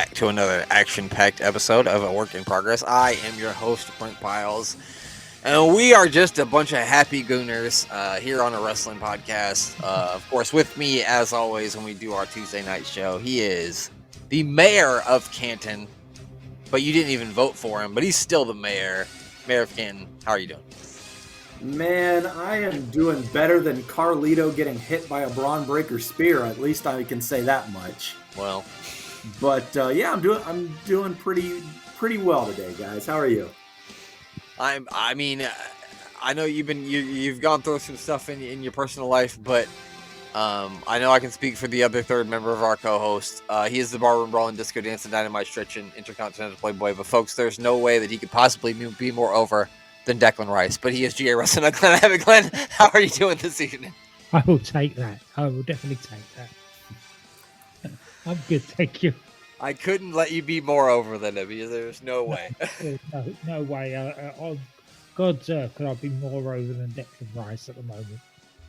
back to another action-packed episode of A Work in Progress. I am your host, Brent Piles, and we are just a bunch of happy gooners here on a wrestling podcast. Of course, with me, as always, when we do our Tuesday night show, he is the mayor of Canton, but you didn't even vote for him, but he's still the mayor. Mayor of Canton, how are you doing? Man, I am doing better than Carlito getting hit by a Braun Breaker spear. At least I can say that much. Well, but yeah, I'm doing pretty well today, guys. How are you? I mean, I know you've gone through some stuff in your personal life, but I know I can speak for the other third member of our co-host. He is the barroom brawling, disco dancing, dynamite stretching, intercontinental playboy. But folks, there's no way that he could possibly be more over than Declan Rice. But he is GA Wrestling. Glenn, how are you doing this evening? I will take that. I will definitely take that. I'm good, thank you. I couldn't let you be more over than him because there's no way. No way. On God's earth, could I be more over than Declan Rice at the moment?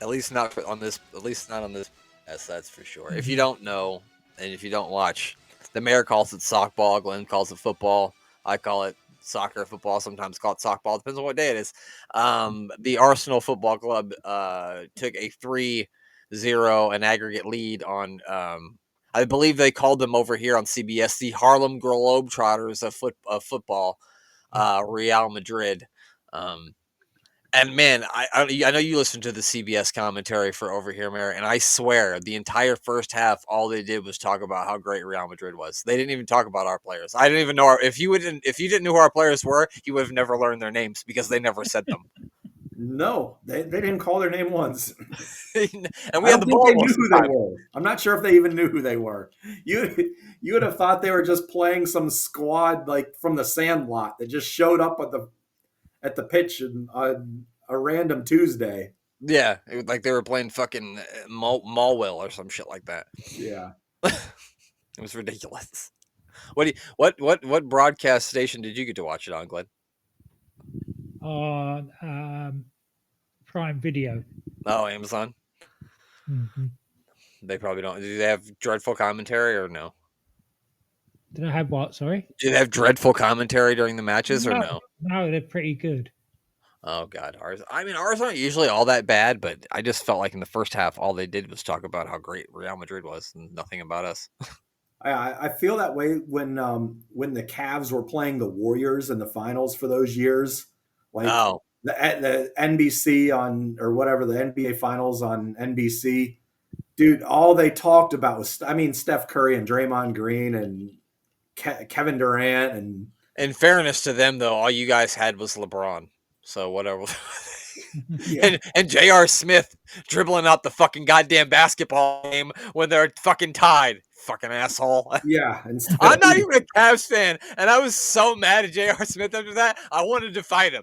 At least not on this. At least not on this. Yes, that's for sure. If you don't know, and if you don't watch, the mayor calls it softball. Glenn calls it football. I call it soccer, football. Sometimes call it softball. Depends on what day it is. The Arsenal Football Club took a 3-0 an aggregate lead on. I believe they called them over here on CBS the Harlem Globetrotters of football, Real Madrid. And man, I know you listened to the CBS commentary for over here, Mayor, and I swear the entire first half, all they did was talk about how great Real Madrid was. They didn't even talk about our players. I didn't even know if you didn't know who our players were, you would have never learned their names because they never said them. No, they didn't call their name once. And we had the ball. They knew who they were. I'm not sure if they even knew who they were. You would have thought they were just playing some squad like from the Sandlot that just showed up at the pitch on a random Tuesday. Yeah, like they were playing fucking Mallwell or some shit like that. Yeah, it was ridiculous. What broadcast station did you get to watch it on, Glenn? On Prime Video. Oh, Amazon. Mm-hmm. They probably don't. Do they have dreadful commentary or no? Did I have what? Sorry. Do they have dreadful commentary during the matches or no? No, they're pretty good. Oh God, ours aren't usually all that bad, but I just felt like in the first half, all they did was talk about how great Real Madrid was and nothing about us. I feel that way when the Cavs were playing the Warriors in the finals for those years, like the NBC on or whatever the NBA finals on NBC. Dude, all they talked about was Steph Curry and Draymond Green and Kevin Durant. And in fairness to them, though, all you guys had was LeBron. So whatever. Yeah. And J.R. Smith dribbling out the fucking goddamn basketball game when they're fucking tied. Fucking asshole. Yeah. I'm not even a Cavs fan, and I was so mad at J.R. Smith after that. I wanted to fight him.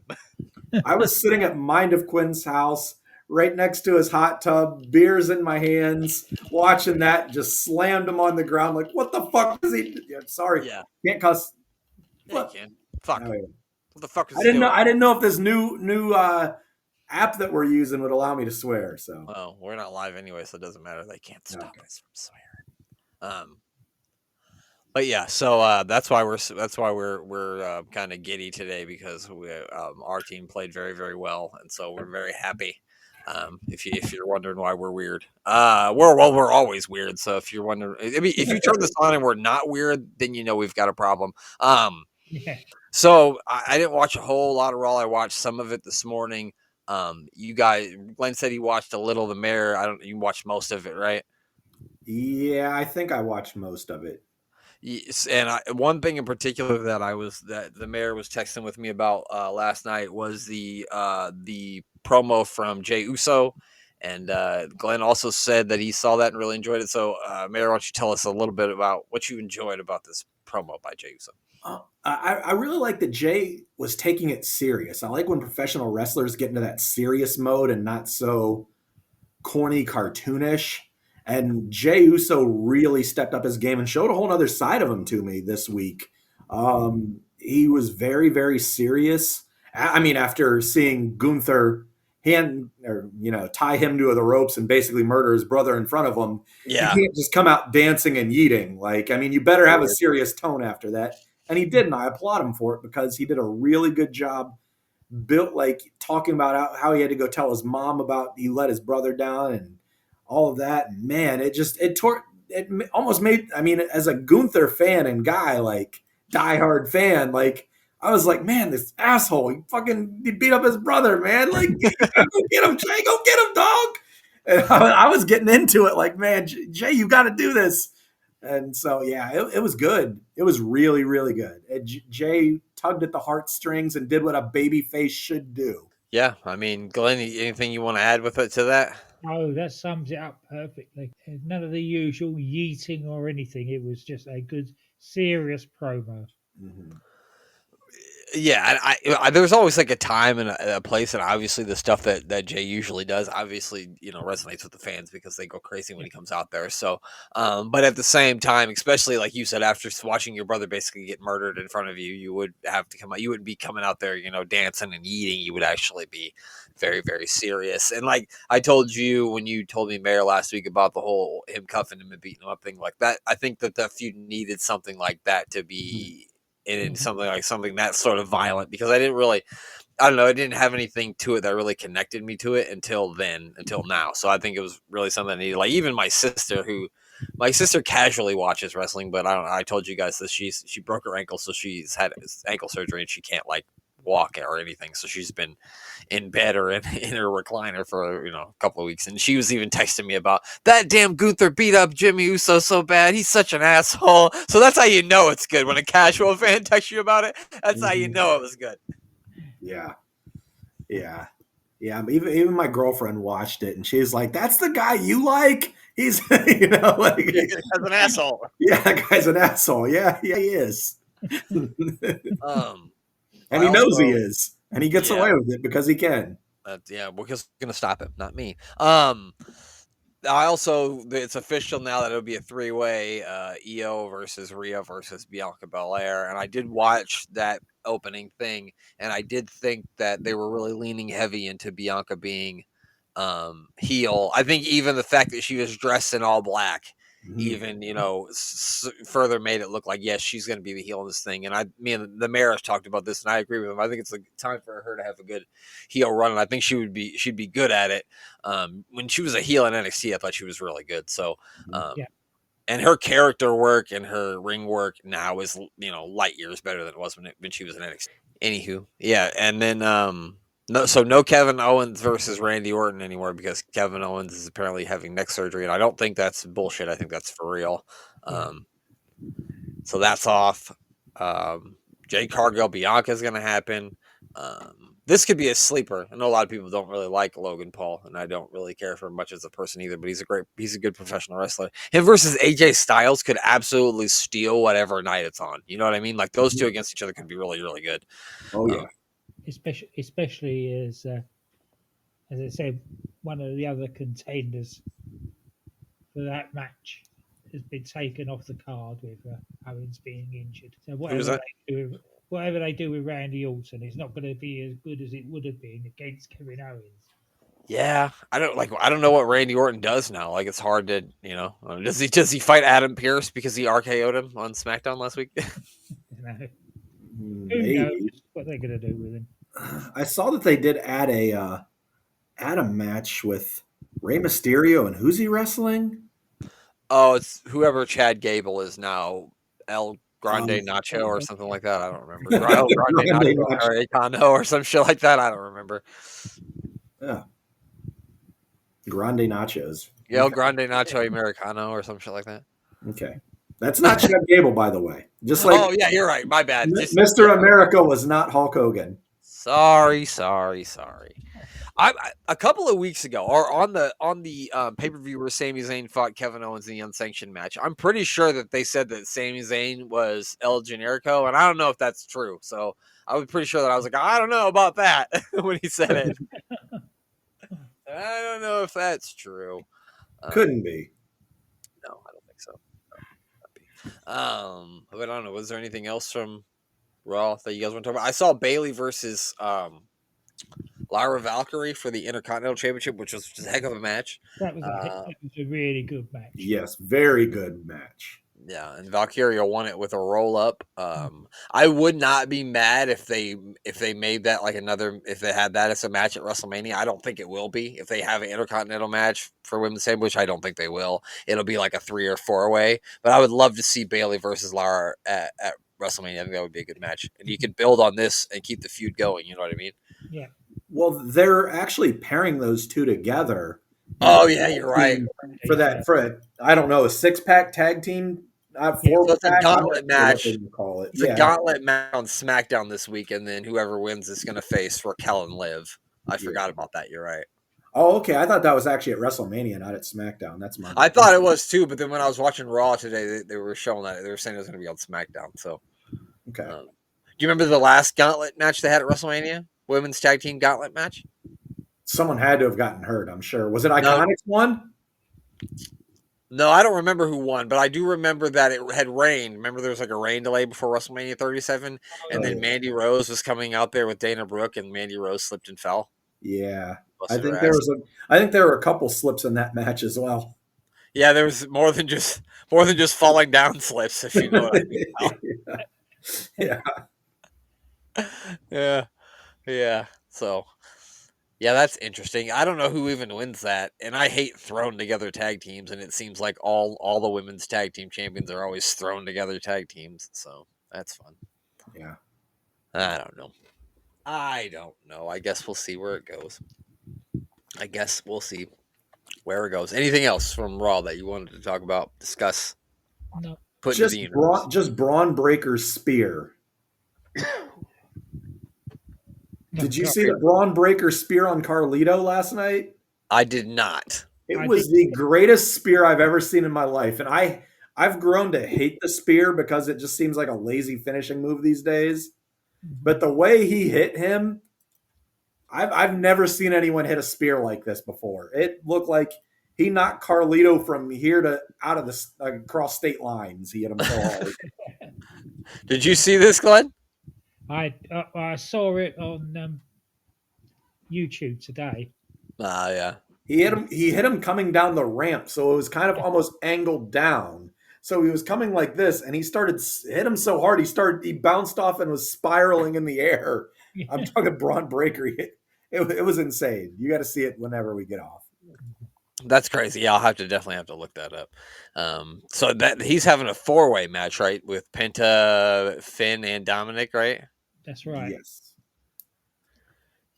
I was sitting at Mind of Quinn's house right next to his hot tub, beers in my hands, watching that, just slammed him on the ground like, what the fuck is he? Yeah, sorry. Yeah. Can't cuss. Yeah, you can. Fuck. Oh, yeah. What the fuck is I didn't know if this new app that we're using would allow me to swear. So well, we're not live anyway, so it doesn't matter. They can't stop us from swearing. But yeah, so that's why we're kind of giddy today because our team played very, very well, and so we're very happy. If you're wondering why we're weird, we're always weird. So if you're wondering, I mean, if you turn this on and we're not weird, then you know we've got a problem. Yeah. So I didn't watch a whole lot of Raw. I watched some of it this morning. You guys, Glenn said he watched a little of the Mayor. You watched most of it, right? Yeah, I think I watched most of it. Yes, and one thing in particular that the Mayor was texting with me about last night was the promo from Jey Uso, and Glenn also said that he saw that and really enjoyed it. So, Mayor, why don't you tell us a little bit about what you enjoyed about this promo by Jey Uso? I really like that Jay was taking it serious. I like when professional wrestlers get into that serious mode and not so corny, cartoonish. And Jey Uso really stepped up his game and showed a whole other side of him to me this week. He was very, very serious. I mean, after seeing Gunther tie him to the ropes and basically murder his brother in front of him. Yeah. You can't just come out dancing and yeeting. Like, I mean, you better have a serious tone after that. And he did, and I applaud him for it because he did a really good job talking about how he had to go tell his mom about he let his brother down and all of that. And man, it almost made, I mean, as a Gunther fan and guy, like diehard fan, like I was like, man, this asshole, he beat up his brother, man. Like, go get him, Jay, go get him, dog. And I was getting into it like, man, Jay, you got to do this. And so, yeah, it was good. It was really, really good. Jay tugged at the heartstrings and did what a baby face should do. Yeah, I mean, Glenn, anything you want to add with it to that? Oh, that sums it up perfectly. None of the usual yeeting or anything. It was just a good, serious promo. Mm-hmm. Yeah, I there's always like a time and a place, and obviously the stuff that Jay usually does, obviously resonates with the fans because they go crazy when he comes out there. So, but at the same time, especially like you said, after watching your brother basically get murdered in front of you, you would have to come out. You wouldn't be coming out there, dancing and eating. You would actually be very, very serious. And like I told you when you told me Mayor last week about the whole him cuffing him and beating him up thing like that, I think that the feud needed something like that to be. In something that sort of violent, because I don't know, it didn't have anything to it that really connected me to it until now. So I think it was really something that needed, like even my sister casually watches wrestling, but I told you guys that she broke her ankle, so she's had ankle surgery and she can't like walk or anything. So she's been in bed or in her recliner for a couple of weeks, and she was even texting me about that damn Gunther beat up Jimmy Uso so bad. He's such an asshole. So that's how you know it's good when a casual fan texts you about it. That's how you know it was good. Yeah. Even my girlfriend watched it, and she's like, "That's the guy you like? He's like as an asshole." Yeah, that guy's an asshole. Yeah, he is. And he knows he is, and he gets away with it because he can. Because he's gonna stop him, not me. It's official now that it'll be a 3-way, Io versus Rhea versus Bianca Belair, and I did watch that opening thing, and I did think that they were really leaning heavy into Bianca being heel. I think even the fact that she was dressed in all black, even further made it look like, yes, she's going to be the heel in this thing. And me and the mayor has talked about this, and I agree with him. I think it's a time for her to have a good heel run, and I think she'd be good at it. When she was a heel in NXT, I thought she was really good. So, and her character work and her ring work now is light years better than it was when she was in NXT. Anywho, yeah, and then no Kevin Owens versus Randy Orton anymore because Kevin Owens is apparently having neck surgery, and I don't think that's bullshit. I think that's for real. So that's off. Jade Cargill Bianca is going to happen. This could be a sleeper. I know a lot of people don't really like Logan Paul, and I don't really care for him much as a person either, but he's a good professional wrestler. Him versus AJ Styles could absolutely steal whatever night it's on. You know what I mean? Like those two against each other could be really, really good. Oh yeah. Especially as I said, one of the other contenders for that match has been taken off the card with Owens being injured. So whatever they do with Randy Orton, it's not going to be as good as it would have been against Kevin Owens. Yeah, I don't know what Randy Orton does now. Like it's hard to does he fight Adam Pearce because he RKO'd him on SmackDown last week? No. Maybe. Who knows what they're going to do with him? I saw that they did add a match with Rey Mysterio, and who's he wrestling? Oh, it's whoever Chad Gable is now, El Grande Nacho or something like that. I don't remember. El Grande Nacho or Econo or some shit like that. I don't remember. Yeah. Grande Nachos. Yeah, El Grande Nacho Americano or some shit like that. Okay. That's not Chad Gable, by the way. Just like yeah, you're right. My bad. Mr. America was not Hulk Hogan. Sorry. A couple of weeks ago, or on the pay-per-view where Sami Zayn fought Kevin Owens in the unsanctioned match, I'm pretty sure that they said that Sami Zayn was El Generico, and I don't know if that's true. So I was pretty sure that I was like, I don't know about that when he said it. I don't know if that's true. Couldn't be. No, I don't think so. But I don't know. Was there anything else from Raw that you guys want to talk about? I saw Bayley versus Lara Valkyrie for the Intercontinental Championship, which was just a heck of a match. That was a really good match. Yes, very good match. Yeah, and Valkyria won it with a roll up. I would not be mad if they made that like if they had that as a match at WrestleMania. I don't think it will be. If they have an Intercontinental match for women's table, which I don't think they will, it'll be like a 3 or 4 way. But I would love to see Bayley versus Lara at WrestleMania. I think that would be a good match, and you could build on this and keep the feud going. You know what I mean? Yeah. Well, they're actually pairing those two together. Oh yeah, you're right. For I don't know, a 6-pack tag team. So it's a gauntlet match. Call it. It's a gauntlet match on SmackDown this week, and then whoever wins is going to face Raquel and Liv. I forgot about that. You're right. Oh, okay. I thought that was actually at WrestleMania, not at SmackDown. That's my. I thought it was too, but then when I was watching Raw today, they were showing that they were saying it was going to be on SmackDown. So, okay. Do you remember the last gauntlet match they had at WrestleMania? Women's tag team gauntlet match. Someone had to have gotten hurt. I'm sure. Was it Iconics one? No, I don't remember who won, but I do remember that it had rained. Remember there was like a rain delay before WrestleMania 37, and then Mandy Rose was coming out there with Dana Brooke, and Mandy Rose slipped and fell. Yeah, I think there were a couple slips in that match as well. Yeah, there was more than just falling down slips, if you know what I mean. Yeah. So. Yeah, that's interesting. I don't know who even wins that, and I hate thrown together tag teams. And it seems like all the women's tag team champions are always thrown together tag teams. So that's fun. Yeah, I don't know. I guess we'll see where it goes. Anything else from Raw that you wanted to talk about, discuss? No. Just Braun Breaker's spear. Did you see the Braun Breaker spear on Carlito last night? I did not. It was the greatest spear I've ever seen in my life. And I've grown to hate the spear because it just seems like a lazy finishing move these days. But the way he hit him, I've never seen anyone hit a spear like this before. It looked like he knocked Carlito from here to out of the across state lines. He hit him so hard. Did you see this, Glenn? I saw it on YouTube today. Yeah. He hit him coming down the ramp, so it was kind of almost angled down. So he was coming like this, and hit him so hard he bounced off and was spiraling in the air. I'm talking Braun Breaker. It was insane. You got to see it whenever we get off. That's crazy. Yeah, I'll definitely have to look that up. So that he's having a 4-way match, right, with Penta, Finn, and Dominic, right? That's right. Yes.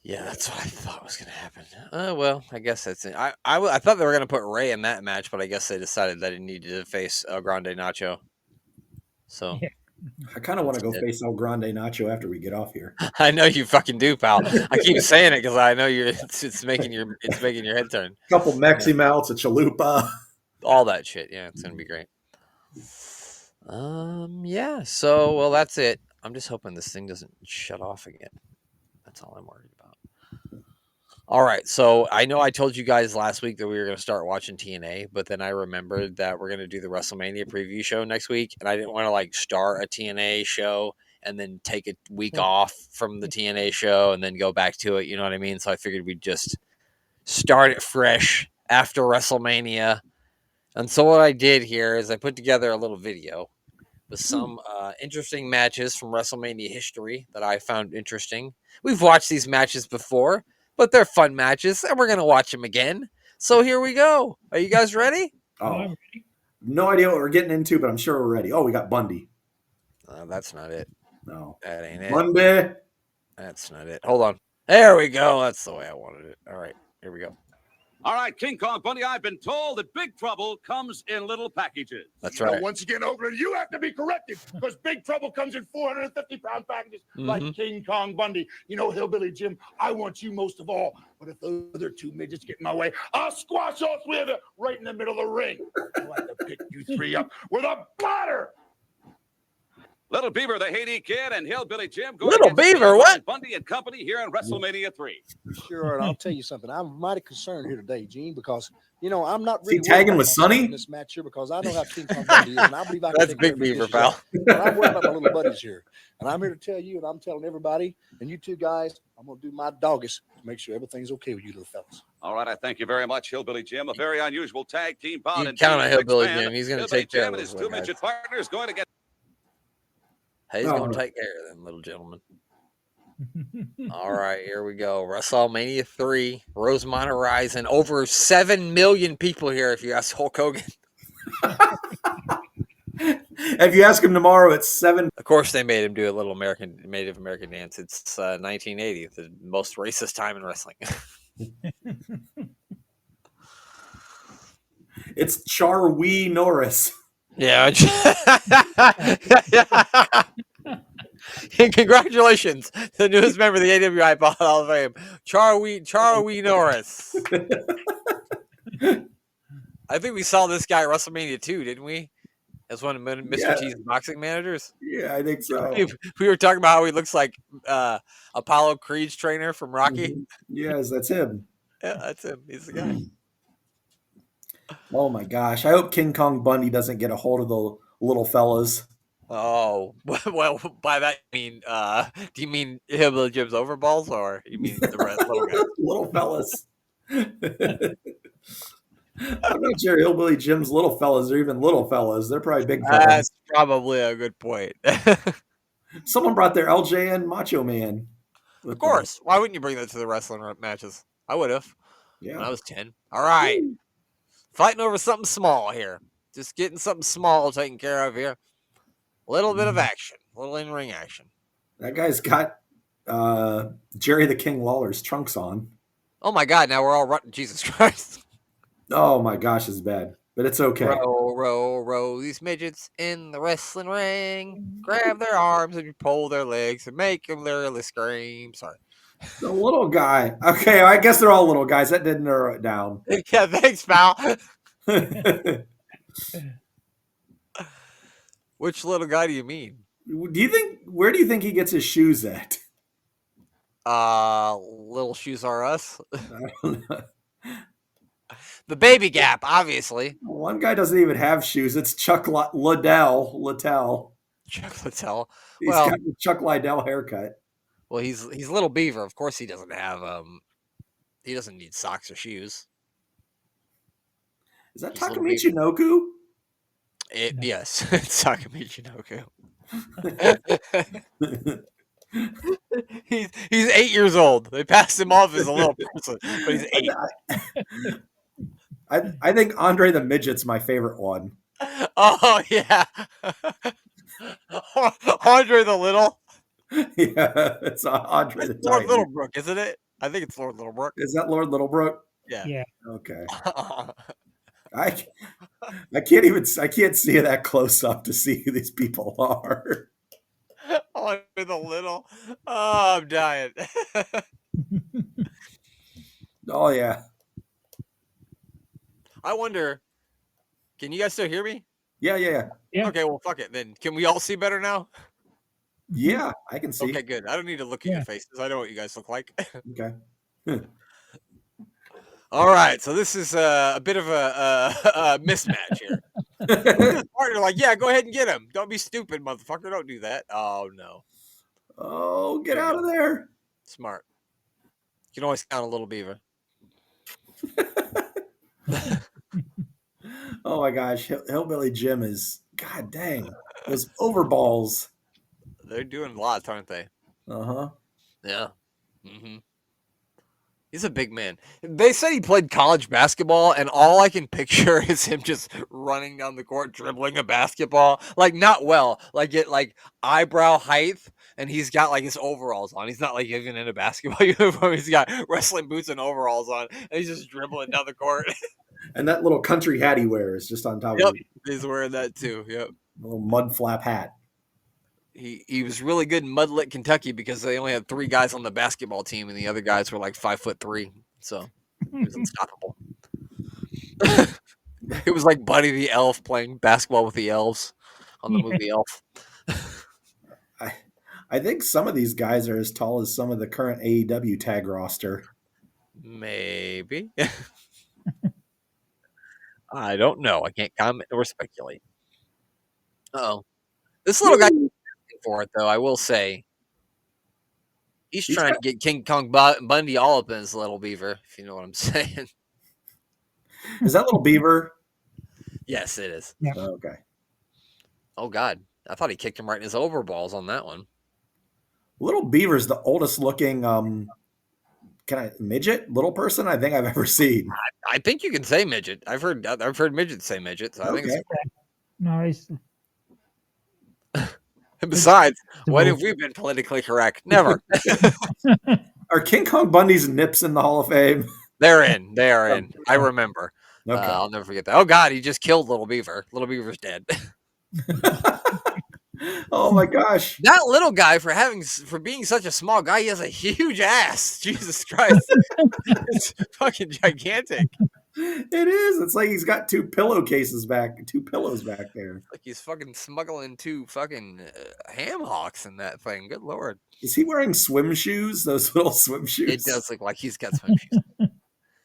Yeah, that's what I thought was going to happen. Well, I guess that's it. I thought they were going to put Ray in that match, but I guess they decided that he needed to face El Grande Nacho. So I kind of want to go face El Grande Nacho after we get off here. I know you fucking do, pal. I keep saying it because I know it's making your head turn. A couple Mexi Melts, a chalupa, all that shit. Yeah, it's gonna be great. Yeah. So well, that's it. I'm just hoping this thing doesn't shut off again. That's all I'm worried about. All right. So I know I told you guys last week that we were going to start watching TNA, but then I remembered that we're going to do the WrestleMania preview show next week, and I didn't want to start a TNA show and then take a week off from the TNA show and then go back to it. You know what I mean? So I figured we'd just start it fresh after WrestleMania. And so what I did here is I put together a little video with some interesting matches from WrestleMania history that I found interesting. We've watched these matches before, but they're fun matches, and we're going to watch them again. So here we go. Are you guys ready? Oh, no idea what we're getting into, but I'm sure we're ready. Oh, we got Bundy. That's not it. No. That ain't it. Bundy. That's not it. Hold on. There we go. That's the way I wanted it. All right. Here we go. All right, King Kong Bundy, I've been told that big trouble comes in little packages. That's right. Once again, Oakland, you have to be corrected because big trouble comes in 450-pound packages like King Kong Bundy. Hillbilly Jim, I want you most of all. But if the other two midgets get in my way, I'll squash all three of you right in the middle of the ring. I'll have to pick you three up with a platter. Little Beaver, the Haiti Kid, and Hillbilly Jim. Little Beaver, what? Bundy and company here on WrestleMania 3. Sure, and I'll tell you something. I'm mighty concerned here today, Gene, because, You know, I'm not Is he really tagging with Sonny in this match here because I know how King Kong Bundy is, and I believe I can That's take care Big of his Beaver, dishes pal. up. But I'm worried about my little buddies here, and I'm here to tell you, and I'm telling everybody, and you two guys, I'm gonna do my doggest to make sure everything's okay with you little fellas. All right, I thank you very much, Hillbilly Jim. A very unusual tag team bout. You And count on Hillbilly man, Jim. He's going to Hillbilly take care Jim of and his those two guys. midget partners going to get. He's going to take care of them, little gentlemen. All right, here we go. WrestleMania 3, Rosemont Horizon. Over 7 million people here, if you ask Hulk Hogan. If you ask him tomorrow, it's 7. Of course, they made him do a little Native American dance. It's 1980, the most racist time in wrestling. It's Charwee Norris. Yeah. And congratulations to the newest member of the AWI Hall of Fame, Charwee Norris. I think we saw this guy at WrestleMania 2, didn't we? As one of Mr. T's boxing managers. Yeah, I think so. We were talking about how he looks like Apollo Creed's trainer from Rocky. Mm-hmm. Yes, that's him. Yeah, that's him. He's the guy. Oh my gosh! I hope King Kong Bundy doesn't get a hold of the little fellas. Oh, well, by that you mean, do you mean Hillbilly Jim's overballs, or you mean the little guys? Little fellas. I'm not sure Hillbilly Jim's little fellas are even little fellas. They're probably big fellas. That's probably a good point. Someone brought their LJN Macho Man. Of course. Why wouldn't you bring that to the wrestling matches? I would have. Yeah. When I was 10. All right. Woo. Fighting over something small here. Just getting something small taken care of here. A little bit of action. A little in-ring action. That guy's got Jerry the King Lawler's trunks on. Oh, my God. Now we're all running. Jesus Christ. Oh, my gosh. It's bad. But it's okay. Row these midgets in the wrestling ring. Grab their arms and you pull their legs and make them literally scream. Sorry. The little guy. Okay, I guess they're all little guys. That didn't narrow it down. Yeah, thanks, pal. Which little guy do you mean? Where do you think he gets his shoes at? Little Shoes Are Us. I don't know. The Baby Gap, obviously. One guy doesn't even have shoes. It's Chuck Liddell. Chuck Liddell. He's got the Chuck Liddell haircut. Well, he's Little Beaver. Of course, he doesn't have he doesn't need socks or shoes. Is that Taka Michinoku? Yes, it's Taka Michinoku. He's 8 years old. They passed him off as a little person, but he's 8. I think Andre the Midget's my favorite one. Oh yeah, Andre the Little. Yeah, it's Andre the Lord Littlebrook, isn't it? I think it's Lord Littlebrook. Is that Lord Littlebrook? Yeah. Yeah. Okay. I can't see it that close up to see who these people are. Andre the Little. Oh, I'm dying. Oh yeah. I wonder, can you guys still hear me? Yeah. Okay, well, fuck it. Then can we all see better now? Yeah, I can see. Okay, good. I don't need to look at your faces. I know what you guys look like. Okay. All right, so this is a bit of a mismatch here. Partner, like, yeah, go ahead and get him. Don't be stupid, motherfucker. Don't do that. Oh no. Oh, get out of there. Smart. You can always count a little beaver. Oh my gosh, Hillbilly Jim is, god dang, those overballs. They're doing lots, aren't they? Uh-huh. Yeah. Mm-hmm. He's a big man. They said he played college basketball, and all I can picture is him just running down the court, dribbling a basketball. Like, not well. Like, it like eyebrow height, and he's got like his overalls on. He's not like even in a basketball uniform. He's got wrestling boots and overalls on, and he's just dribbling down the court. And that little country hat he wears just on top of it. He's wearing that too. Yep. A little mud flap hat. He was really good in Mudlit, Kentucky, because they only had 3 guys on the basketball team, and the other guys were like 5'3", so he was unstoppable. It was like Buddy the Elf playing basketball with the elves on the movie Elf. I think some of these guys are as tall as some of the current AEW tag roster. Maybe. I don't know. I can't comment or speculate. Oh, this little guy for it though. I will say, he's trying to get King Kong Bundy all up in his little beaver. If you know what I'm saying. Is that little beaver? Yes, it is. Yeah. Okay. Oh God, I thought he kicked him right in his overballs on that one. Little beaver's the oldest looking midget little person I think I've ever seen. I think you can say midget. I've heard midgets say midget. So I think. No, it's. Besides, when have we been politically correct? Never. Are King Kong Bundy's nips in the Hall of Fame? They're in. They are in. I remember. Okay. I'll never forget that. Oh God, he just killed Little Beaver. Little Beaver's dead. Oh my gosh. That little guy for being such a small guy, he has a huge ass. Jesus Christ. It's fucking gigantic. It is. It's like he's got two pillows back there. Like he's fucking smuggling two fucking ham hocks in that thing. Good Lord. Is he wearing swim shoes? Those little swim shoes? It does look like he's got swim shoes.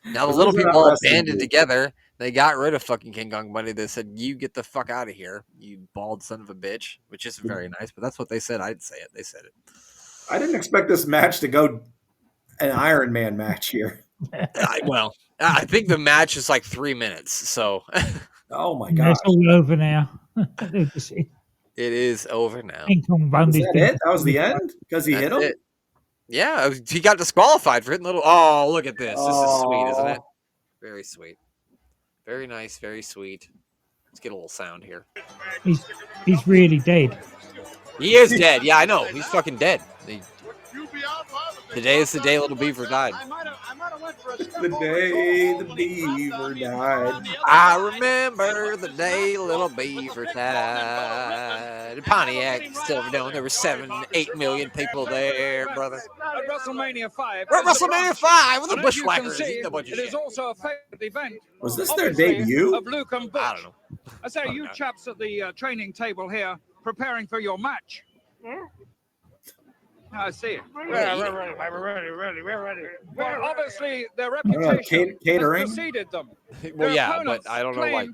Now the little people all banded together. They got rid of fucking King Kong Bundy. They said, "You get the fuck out of here, you bald son of a bitch," which isn't very nice, but that's what they said. I'd say it. They said it. I didn't expect this match to go an Iron Man match here. I think the match is like 3 minutes. So, oh my god, it's all over now. It is over now. King Kong Bundy's that was the end because he hit him. It. Yeah, he got disqualified for hitting little. Oh, look at this! This is sweet, isn't it? Very sweet. Very nice, very sweet. Let's get a little sound here. He's really dead. He is dead. Yeah, I know. He's fucking dead. Today is the day Little Beaver died. The day the beaver died. I remember the day Little Beaver died. In Pontiac, Silverdome, there were 7-8 million people there, brother. At WrestleMania 5. We're at WrestleMania 5 with the Bushwhackers. It is also a favorite event. Was this their debut? Of Luke and Butch. I don't know. I say, you chaps at the training table here, preparing for your match. Yeah. I see it. We're ready. Well, obviously, their reputation has preceded them. Well, yeah, but I don't know why.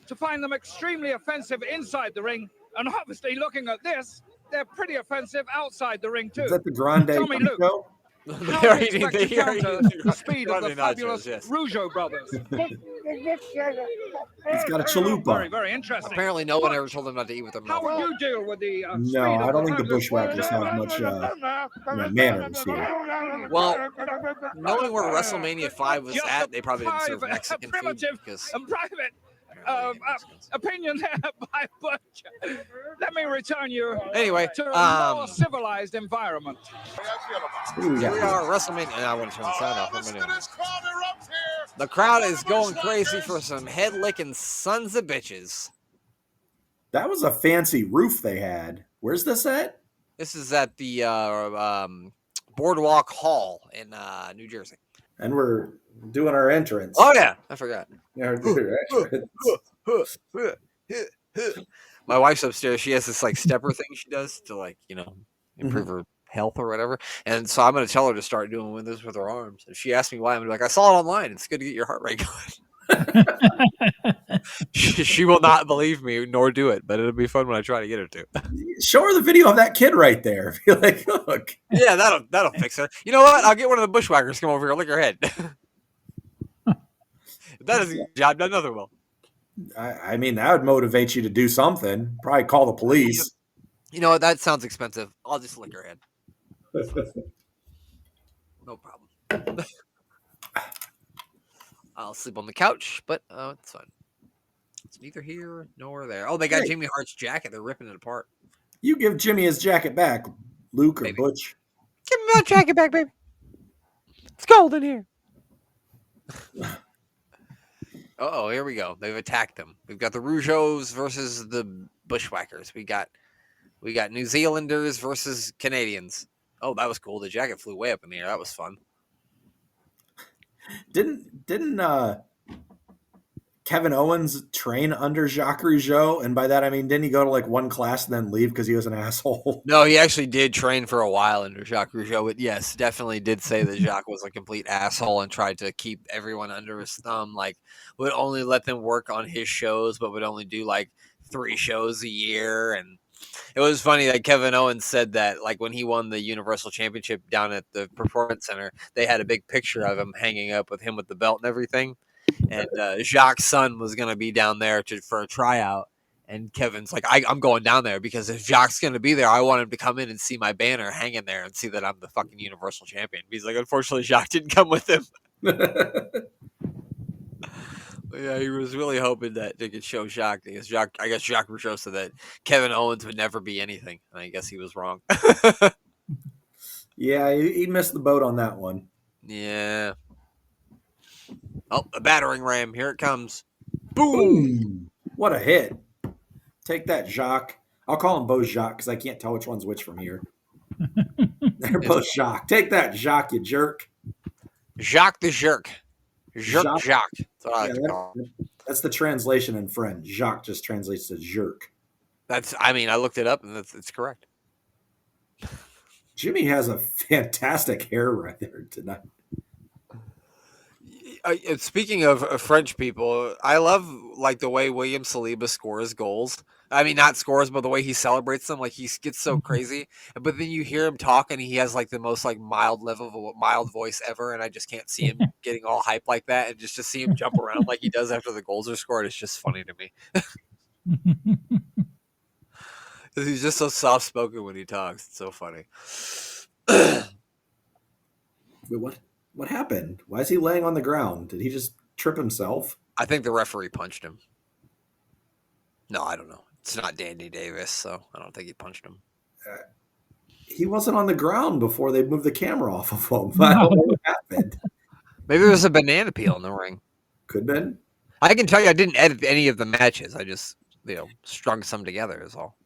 To find them extremely offensive inside the ring, and obviously, looking at this, they're pretty offensive outside the ring too. Is that the Grande Tell me, Luke, show? how do you expect to counter the speed of the fabulous Rougeau brothers? He's got a chalupa. Very, very interesting. Apparently, no one ever told them not to eat with their mouth. How would you deal with the No, I don't think the Bushwhackers have much manners here. Well, knowing where WrestleMania 5 was at, they probably didn't serve Mexican food. And private opinion there by Butch. Let me return you anyway to a more civilized environment. Here we are at WrestleMania. I want to turn the sound off for a minute. The crowd is going crazy for some head-licking sons of bitches. That was a fancy roof they had. Where's this at? This is at the Boardwalk Hall in New Jersey. And we're doing our entrance. Oh, yeah. I forgot. Yeah, my wife's upstairs. She has this like stepper thing she does to like, improve her health or whatever. And so I'm going to tell her to start doing this with her arms. And she asked me why. I'm like, I saw it online. It's good to get your heart rate going. she will not believe me nor do it, but it'll be fun when I try to get her to. Show her the video of that kid right there. Be like, look. Yeah, that'll fix her. You know what? I'll get one of the Bushwhackers to come over here, lick her head. That is a job done another will. I mean, that would motivate you to do something. Probably call the police. You know what? That sounds expensive. I'll just lick her head. No problem. I'll sleep on the couch, but it's fine. It's neither here nor there. Oh, they got Jimmy Hart's jacket. They're ripping it apart. You give Jimmy his jacket back, Luke or Butch. Give me my jacket back, baby. It's cold in here. Uh-oh, here we go. They've attacked them. We've got the Rougeaus versus the Bushwhackers. We got New Zealanders versus Canadians. Oh, that was cool. The jacket flew way up in the air. That was fun. Didn't Kevin Owens train under Jacques Rougeau? And by that, I mean, didn't he go to like one class and then leave because he was an asshole? No, he actually did train for a while under Jacques Rougeau. But yes, definitely did say that Jacques was a complete asshole and tried to keep everyone under his thumb. Like, would only let them work on his shows, but would only do like 3 shows a year. And it was funny that Kevin Owens said that, like, when he won the Universal Championship down at the Performance Center, they had a big picture of him hanging up with him with the belt and everything. And Jacques' son was going to be down there for a tryout. And Kevin's like, I'm going down there because if Jacques' going to be there, I want him to come in and see my banner hanging there and see that I'm the fucking Universal Champion. He's like, unfortunately, Jacques didn't come with him. Yeah, he was really hoping that they could show Jacques because I guess Jacques Rougeau said that Kevin Owens would never be anything. And I guess he was wrong. Yeah, he missed the boat on that one. Yeah. Oh, a battering ram. Here it comes. Boom. What a hit. Take that, Jacques. I'll call him both Jacques because I can't tell which one's which from here. They're both Jacques. Take that, Jacques, you jerk. Jacques the Jerk. Jacques. That's what I like to call him. That's the translation in French. Jacques just translates to jerk. I looked it up and it's correct. Jimmy has a fantastic hair right there tonight. Speaking of French people, I love like the way William Saliba scores goals. I mean, not scores, but the way he celebrates them. Like he gets so crazy, but then you hear him talk, and he has like the most like mild voice ever, and I just can't see him getting all hype like that, and just to see him jump around like he does after the goals are scored, it's just funny to me. Because he's just so soft spoken when he talks. It's so funny. Wait, what happened? Why is he laying on the ground? Did he just trip himself? I think the referee punched him. No, I don't know. It's not Danny Davis, so I don't think he punched him. He wasn't on the ground before they moved the camera off of him. I don't know what happened. Maybe there was a banana peel in the ring. Could have been. I can tell you I didn't edit any of the matches. I just, strung some together is all.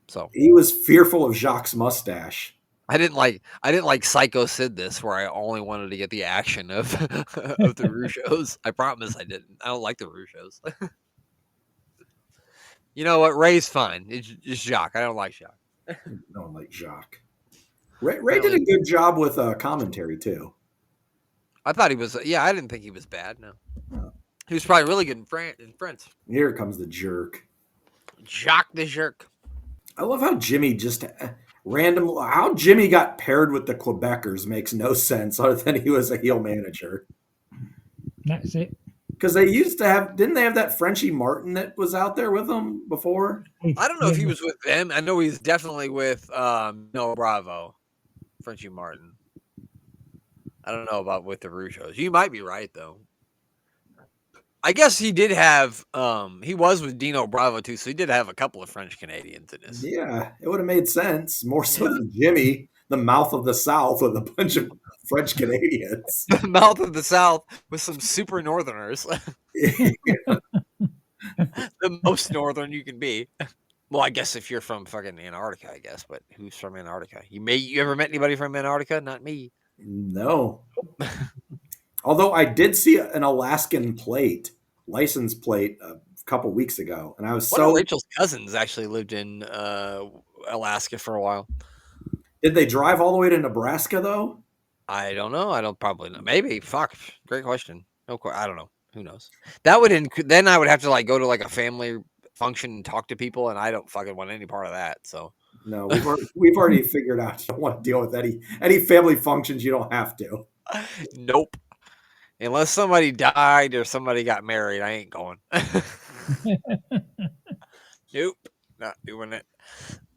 So He was fearful of Jacques' mustache. I didn't like Psycho Sid this, where I only wanted to get the action of of the Rougeaus. I promise I didn't. I don't like the Rougeaus. You know what? Ray's fine. It's Jacques. I don't like Jacques. No one like Jacques. Ray did a good job with commentary too. I thought he was. Yeah, I didn't think he was bad. No, he was probably really good in French. Here comes the jerk. Jacques the Jerk. I love how Jimmy just how Jimmy got paired with the Quebecers makes no sense other than he was a heel manager. That's it. Because they used to have, didn't they have that Frenchie Martin that was out there with them before? I don't know if he was with them. I know he's definitely with No Bravo, Frenchie Martin. I don't know about with the Rougeaus. You might be right though. I guess he did have. He was with Dino Bravo too, so he did have a couple of French Canadians in this. Yeah, it would have made sense more so than Jimmy, the mouth of the South, with a bunch of French Canadians. The mouth of the South with some super Northerners. The most Northern you can be. Well, I guess if you're from fucking Antarctica, I guess. But who's from Antarctica? You ever met anybody from Antarctica? Not me. No. Although I did see an Alaskan license plate a couple weeks ago, and I was Rachel's cousins actually lived in Alaska for a while. Did they drive all the way to Nebraska though? I don't know. I don't probably know. Maybe. Fuck. Great question. No, I don't know. Who knows? That would then I would have to like go to like a family function and talk to people, and I don't fucking want any part of that. So no, we've already figured out you don't want to deal with any family functions. You don't have to. Nope. Unless somebody died or somebody got married, I ain't going. Nope. Not doing it.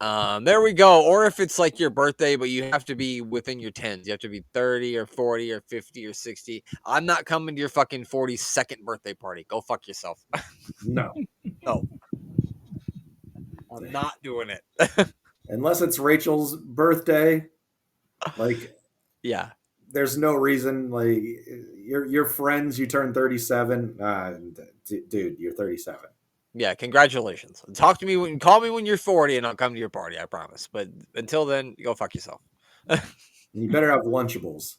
There we go. Or if it's like your birthday, but you have to be within your 10s. You have to be 30 or 40 or 50 or 60. I'm not coming to your fucking 42nd birthday party. Go fuck yourself. No. No. I'm not doing it. Unless it's Rachel's birthday. Like, yeah. There's no reason, like, your friends, you turn 37. Dude, you're 37. Yeah, congratulations. Call me when you're 40 and I'll come to your party, I promise. But until then, go fuck yourself. And you better have Lunchables.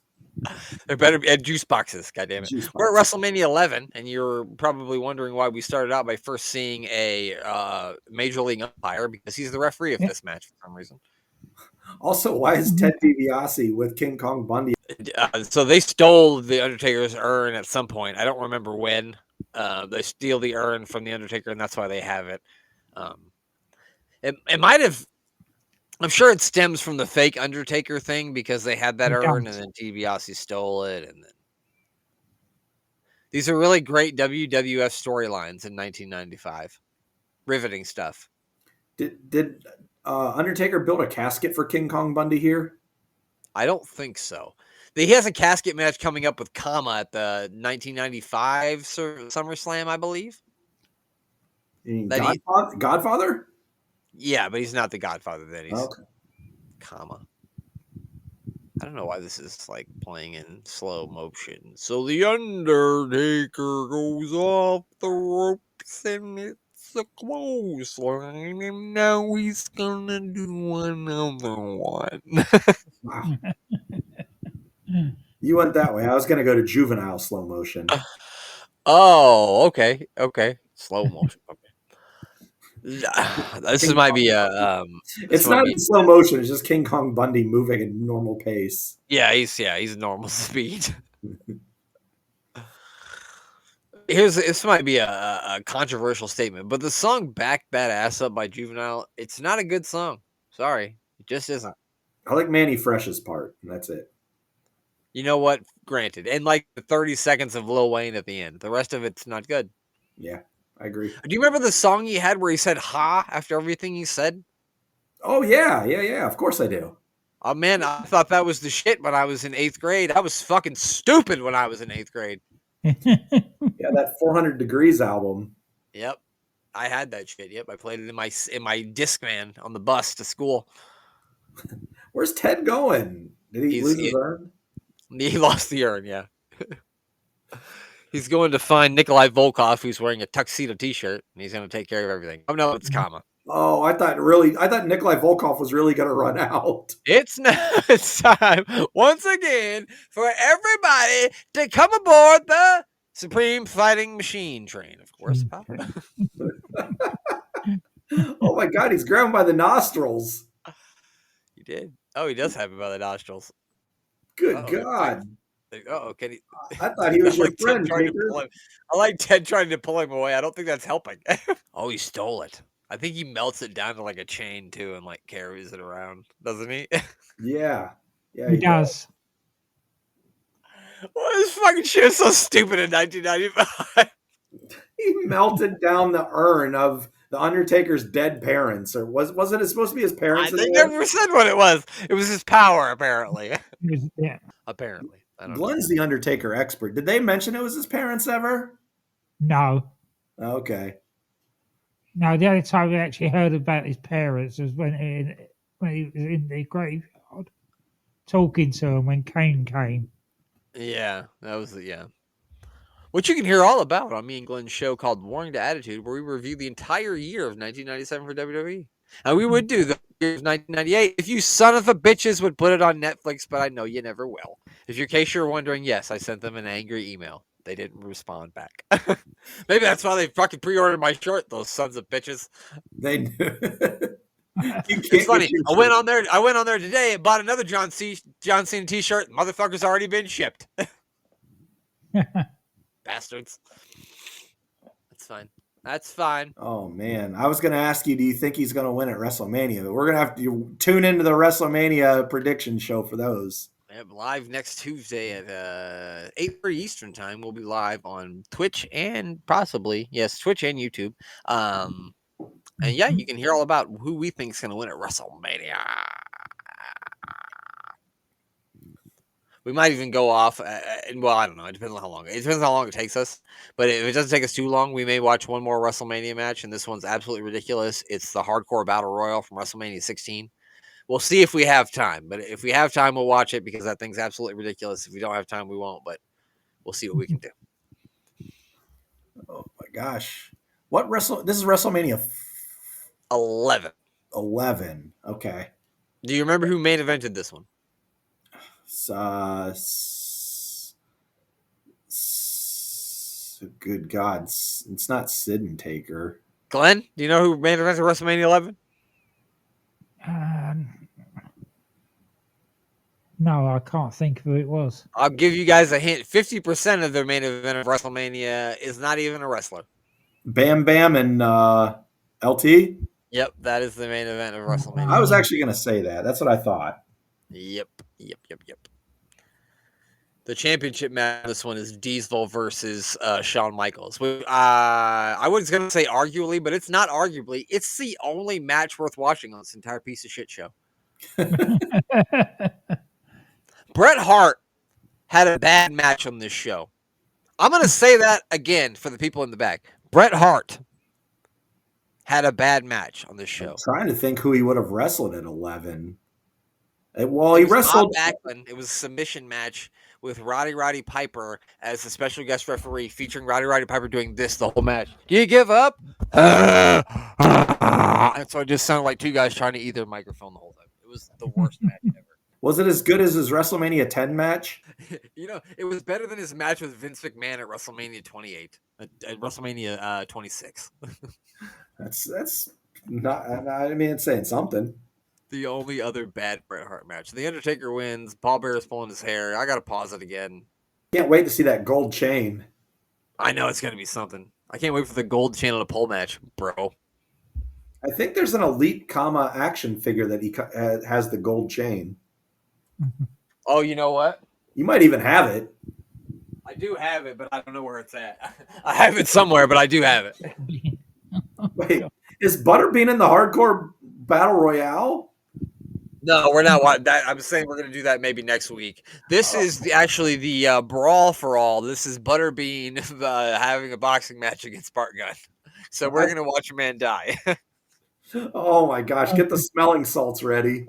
There better be juice boxes. God damn it. Juice We're at boxes. WrestleMania 11, and you're probably wondering why we started out by first seeing a Major League umpire because he's the referee of this match for some reason. Also, why is Ted DiBiase with King Kong Bundy? So they stole the Undertaker's urn at some point. I don't remember when. They steal the urn from the Undertaker, and that's why they have it. It might have. I'm sure it stems from the fake Undertaker thing because they had that urn, and then DiBiase stole it, and then these are really great WWF storylines in 1995. Riveting stuff. Did Undertaker build a casket for King Kong Bundy here? I don't think so. He has a casket match coming up with Kama at the 1995 SummerSlam, I believe. Godfather? Yeah, but he's not the Godfather then. He's okay. Kama. I don't know why this is like playing in slow motion. So the Undertaker goes off the ropes and it's a clothesline, and now he's gonna do another one. Wow. You went that way. I was gonna go to juvenile slow motion. Oh, okay. Slow motion. Okay. This might be a. It's not in slow motion. It's just King Kong Bundy moving at normal pace. Yeah, he's normal speed. This might be a controversial statement, but the song "Back That Ass Up" by Juvenile, it's not a good song. Sorry, it just isn't. I like Manny Fresh's part, and that's it. You know what? Granted, and like the 30 seconds of Lil Wayne at the end, the rest of it's not good. Yeah, I agree. Do you remember the song he had where he said "ha" after everything he said? Oh yeah. Of course I do. Oh man, I thought that was the shit when I was in 8th grade. I was fucking stupid when I was in 8th grade. Yeah, that 400 Degrees album. Yep, I had that shit. Yep, I played it in my Discman on the bus to school. Where's Ted going? Did he lose his urn? He lost the urn. Yeah. He's going to find Nikolai Volkov, who's wearing a tuxedo T-shirt, and he's going to take care of everything. Oh no, it's Kama. Oh, I thought Nikolai Volkov was really going to run out. It's now it's time once again for everybody to come aboard the Supreme Fighting Machine train. Of course, Papa. Oh my God, he's grabbed by the nostrils. He did. Oh, he does have it by the nostrils. Good God. Can he? I thought he was your friend, I like Ted trying to pull him away. I don't think that's helping. Oh, he stole it. I think he melts it down to like a chain too and like carries it around, doesn't he? Yeah. He does. Well, this fucking shit is so stupid in 1995. He melted down the urn of the Undertaker's dead parents, or wasn't it supposed to be his parents? They never said what it was. It was his power, apparently. Yeah. Apparently. I don't Glenn's the Undertaker expert. Did they mention it was his parents ever? No. Okay. No, the only time we actually heard about his parents was when he was in the graveyard talking to him when Kane came. Yeah, that was which you can hear all about on me and Glenn's show called Warring to Attitude, where we review the entire year of 1997 for WWE. And we would do the year of 1998 if you son of a bitches would put it on Netflix, but I know you never will. If in case you're wondering, yes, I sent them an angry email. They didn't respond back. Maybe that's why they fucking pre-ordered my shirt, those sons of bitches. They knew. It's funny. I went on there today and bought another John Cena t-shirt. Motherfucker's already been shipped. Bastards. That's fine. Oh man, I was going to ask you, do you think he's going to win at WrestleMania? But we're going to have to tune into the WrestleMania prediction show for those. Live next Tuesday at 8:30 Eastern time. We'll be live on Twitch and Twitch and YouTube. And yeah, you can hear all about who we think is going to win at WrestleMania. We might even go off. Well, I don't know. It depends on how long. It depends on how long it takes us. But if it doesn't take us too long, we may watch one more WrestleMania match. And this one's absolutely ridiculous. It's the Hardcore Battle Royal from WrestleMania 16. We'll see if we have time. But if we have time, we'll watch it because that thing's absolutely ridiculous. If we don't have time, we won't. But we'll see what we can do. Oh my gosh! This is WrestleMania 11. 11. Okay. Do you remember who main evented this one? So good God, it's not Sid and Taker. Glenn, do you know who main evented WrestleMania 11? No, I can't think of who it was. I'll give you guys a hint. 50% of their main event of WrestleMania is not even a wrestler. Bam Bam and LT? Yep, that is the main event of WrestleMania. I was actually going to say that. That's what I thought. Yep. The championship match, this one is Diesel versus Shawn Michaels. I was going to say arguably, but it's not arguably. It's the only match worth watching on this entire piece of shit show. Bret Hart had a bad match on this show. I'm going to say that again for the people in the back. Bret Hart had a bad match on this show. I'm trying to think who he would have wrestled at 11. Well, he wrestled. Bob Backlund. It was a submission match with Roddy Piper as the special guest referee, featuring Roddy Piper doing this the whole match. Do you give up? And so it just sounded like two guys trying to eat their microphone the whole time. It was the worst match ever. Was it as good as his WrestleMania 10 match? It was better than his match with Vince McMahon at WrestleMania 28, at WrestleMania 26. That's not. I mean, it's saying something. The only other bad Bret Hart match. The Undertaker wins. Paul Bearer's pulling his hair. I gotta pause it again. Can't wait to see that gold chain. I know it's gonna be something. I can't wait for the gold chain on a pole match, bro. I think there's an Elite action figure that he has the gold chain. Oh, you know what? You might even have it. I do have it, but I don't know where it's at. I have it somewhere, but I do have it. Wait, is Butterbean in the Hardcore Battle Royale? No, we're not. I'm saying we're going to do that maybe next week. This is actually the Brawl for All. This is Butterbean having a boxing match against Bart Gunn. So we're going to watch a man die. Oh my gosh, get the smelling salts ready.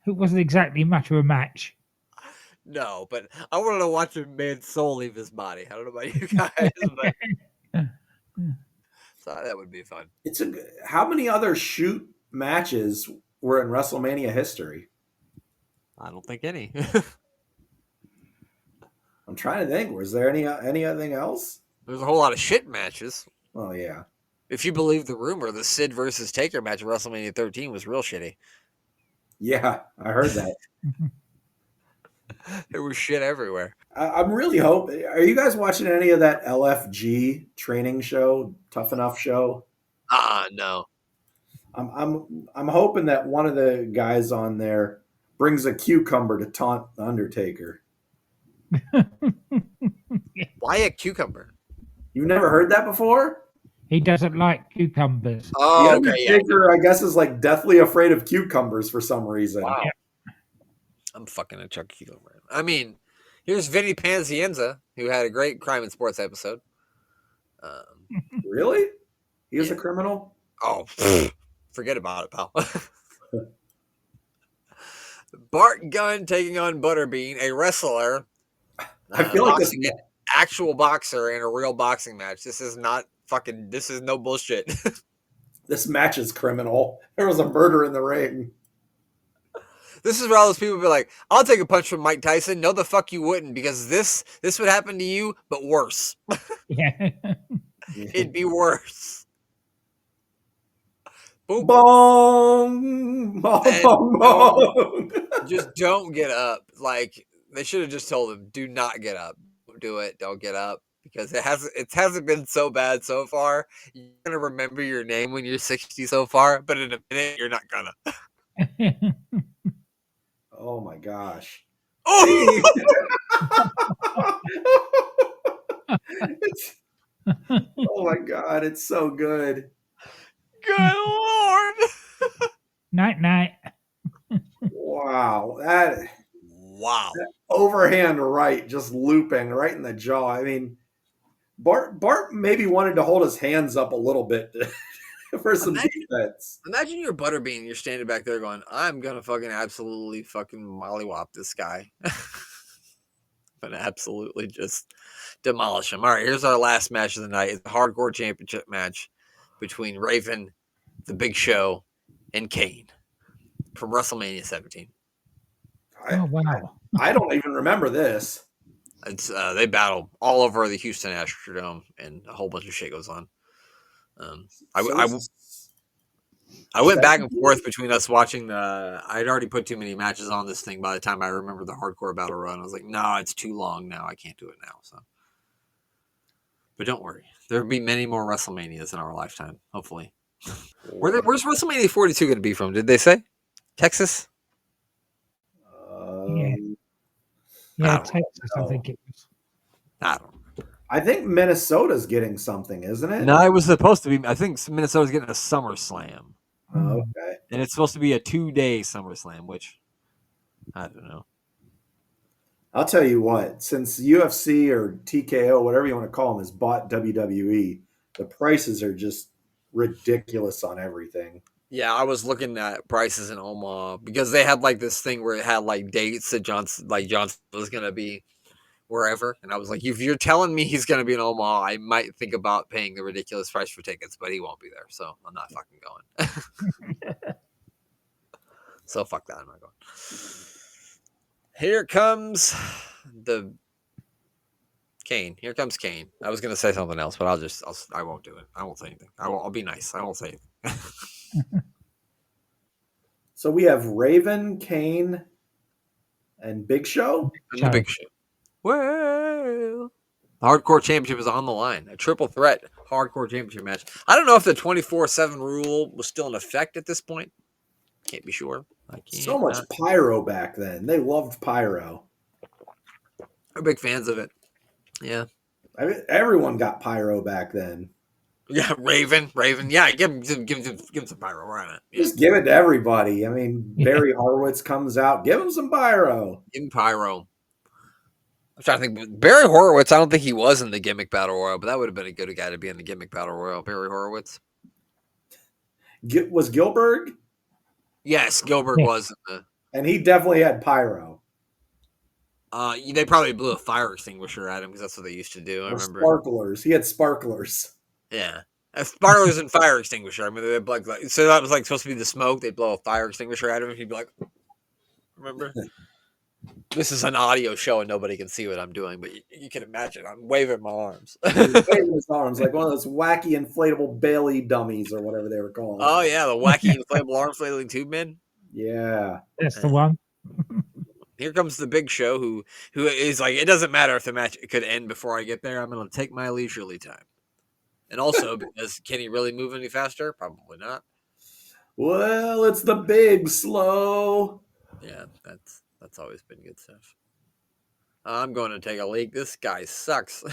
It wasn't exactly much of a match. No, but I wanted to watch a man's soul leave his body. I don't know about you guys, but so that would be fun. How many other shoot matches were in WrestleMania history? I don't think any. I'm trying to think. Was there anything else? There's a whole lot of shit matches. Oh yeah. If you believe the rumor, the Sid versus Taker match at WrestleMania 13 was real shitty. Yeah, I heard that. There was shit everywhere. I'm really hoping. Are you guys watching any of that LFG training show, Tough Enough show? No. I'm hoping that one of the guys on there brings a cucumber to taunt the Undertaker. Why a cucumber? You've never heard that before? He doesn't like cucumbers. Oh, the okay, yeah. Undertaker, I guess, is like deathly afraid of cucumbers for some reason. Wow. I'm fucking a Chuck cucumber. I mean, here's Vinny Panzienza, who had a great Crime and Sports episode. Really? He was a criminal? Oh, forget about it, pal. Bart Gunn taking on Butterbean, a wrestler. I feel like this an actual boxer in a real boxing match. This is no bullshit. This match is criminal. There was a murder in the ring. This is where all those people be like, I'll take a punch from Mike Tyson. No, the fuck you wouldn't, because this would happen to you, but worse. Yeah. It'd be worse. Boom. Bong, bong, bong, bong. Just don't get up. Like, they should have just told him, do not get up. Don't do it. Don't get up. Because it hasn't been so bad so far. You're going to remember your name when you're 60 so far, but in a minute, you're not going to. Oh my gosh. Oh! Oh my God, it's so good. Good Lord. Night, night. Wow. That overhand right, just looping right in the jaw. I mean, Bart maybe wanted to hold his hands up a little bit for some defense. Imagine you're Butterbean. You're standing back there going, I'm going to fucking absolutely fucking mollywop this guy. But absolutely just demolish him. All right, here's our last match of the night. It's a hardcore championship match between Raven, the Big Show, and Kane from WrestleMania 17. Oh, wow. I don't even remember this. It's they battle all over the Houston Astrodome, and a whole bunch of shit goes on. I went back and forth between us watching the. I'd already put too many matches on this thing by the time I remember the hardcore battle run. I was like, no, it's too long now. I can't do it now. So, but don't worry, there'll be many more WrestleManias in our lifetime. Hopefully. Where's WrestleMania 42 going to be from? Did they say Texas? Yeah, Texas. I think it was. I don't know. I think Minnesota's getting something, isn't it? No, it was supposed to be. I think Minnesota's getting a SummerSlam. Okay. And it's supposed to be a 2-day SummerSlam, which I don't know. I'll tell you what, since UFC or TKO, whatever you want to call them, has bought WWE, the prices are just ridiculous on everything. Yeah, I was looking at prices in Omaha because they had like this thing where it had like dates that Johnson was going to be wherever. And I was like, if you're telling me he's going to be in Omaha, I might think about paying the ridiculous price for tickets, but he won't be there. So I'm not fucking going. So fuck that. I'm not going. Here comes the Kane. Here comes Kane. I was going to say something else, but I won't do it. I won't say anything. I'll be nice. I won't say anything. So we have Raven, Kane, and Big Show. The Big Show. Well, the Hardcore Championship is on the line. A triple threat Hardcore Championship match. I don't know if the 24/7 rule was still in effect at this point. Can't be sure. I can't. So much pyro back then. They loved pyro. They're big fans of it. Yeah. I mean, everyone got pyro back then. Yeah, Raven. Yeah, give him some pyro. We're on it. Yeah. Just give it to everybody. I mean, Barry Horowitz comes out. Give him some pyro. Give him pyro. I'm trying to think. Barry Horowitz, I don't think he was in the Gimmick Battle Royal, but that would have been a good guy to be in the Gimmick Battle Royal. Barry Horowitz. Was Gilbert? Yes, Gilbert was in the. And he definitely had pyro. They probably blew a fire extinguisher at him because that's what they used to do. I remember. Sparklers. He had sparklers. Yeah. Sparklers and fire extinguisher. I mean, they'd like, so that was like supposed to be the smoke. They'd blow a fire extinguisher at him, and he'd be like, remember? This is an audio show, and nobody can see what I'm doing, but you can imagine. I'm waving my arms. Waving his arms like one of those wacky inflatable Bailey dummies or whatever they were called. Oh, yeah, the wacky inflatable arm flailing tube men. Yeah. That's the one. Here comes the Big Show, who is like, it doesn't matter if the match could end before I get there. I'm going to take my leisurely time. And also, because can he really move any faster? Probably not. Well, it's the Big Slow. Yeah, that's always been good stuff. I'm going to take a leak. This guy sucks.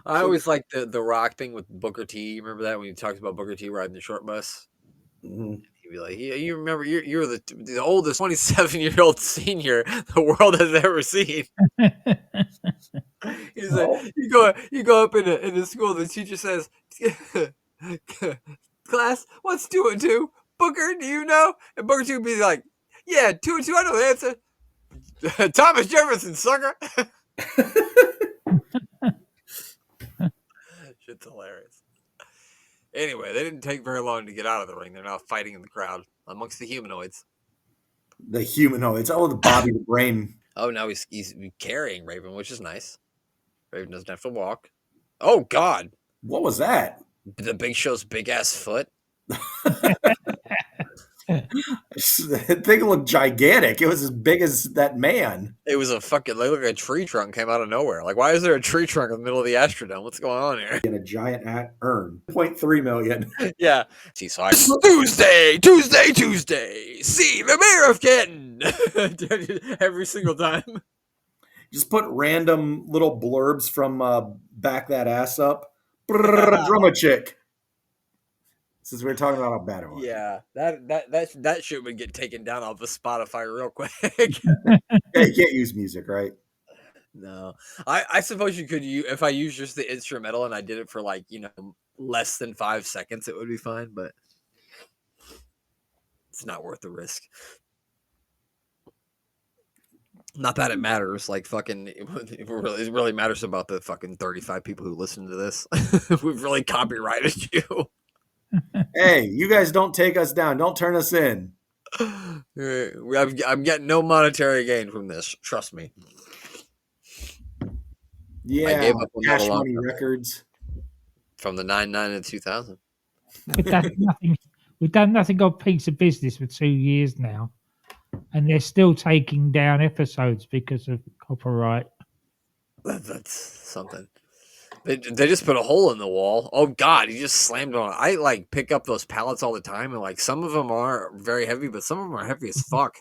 I always like the Rock thing with Booker T. Remember that when he talks about Booker T riding the short bus? Mm-hmm. He'd be like, you remember you're the oldest 27-year-old senior the world has ever seen. He's like, you go up in the school, the teacher says, class, what's 2 and 2? Booker, do you know? And Booker T would be like, yeah, 2 and 2, I know the answer. Thomas Jefferson, sucker. Shit's hilarious. Anyway, they didn't take very long to get out of the ring. They're now fighting in the crowd amongst the humanoids. The humanoids. Oh, the Bobby the Brain. Oh, now he's carrying Raven, which is nice. Raven doesn't have to walk. Oh, God. What was that? The Big Show's big-ass foot. That thing looked gigantic. It was as big as that man. It was a fucking, like a tree trunk came out of nowhere. Like, why is there a tree trunk in the middle of the Astrodome? What's going on here? In a giant urn. 0.3 million. Yeah. See, so Tuesday. See, the mayor of Canton. Every single time. Just put random little blurbs from Back That Ass Up. Drummer chick. Since we're talking about how bad it was. Yeah, that shit would get taken down off of Spotify real quick. Yeah, you can't use music, right? No, I suppose you could use, if I used just the instrumental and I did it for like, less than 5 seconds, it would be fine, but it's not worth the risk. Not that it matters, like fucking, it really matters about the fucking 35 people who listen to this. We've really copyrighted you. Hey, you guys don't take us down. Don't turn us in. I'm getting no monetary gain from this. Trust me. Yeah, I gave up on that Cash a long Money time ago. Records. From the 99 and 2000. We've done nothing. We've done nothing on Piece of Business for 2 years now, and they're still taking down episodes because of copyright. That's something. They just put a hole in the wall. Oh God, he just slammed on it. I like pick up those pallets all the time, and like some of them are very heavy, but some of them are heavy as fuck.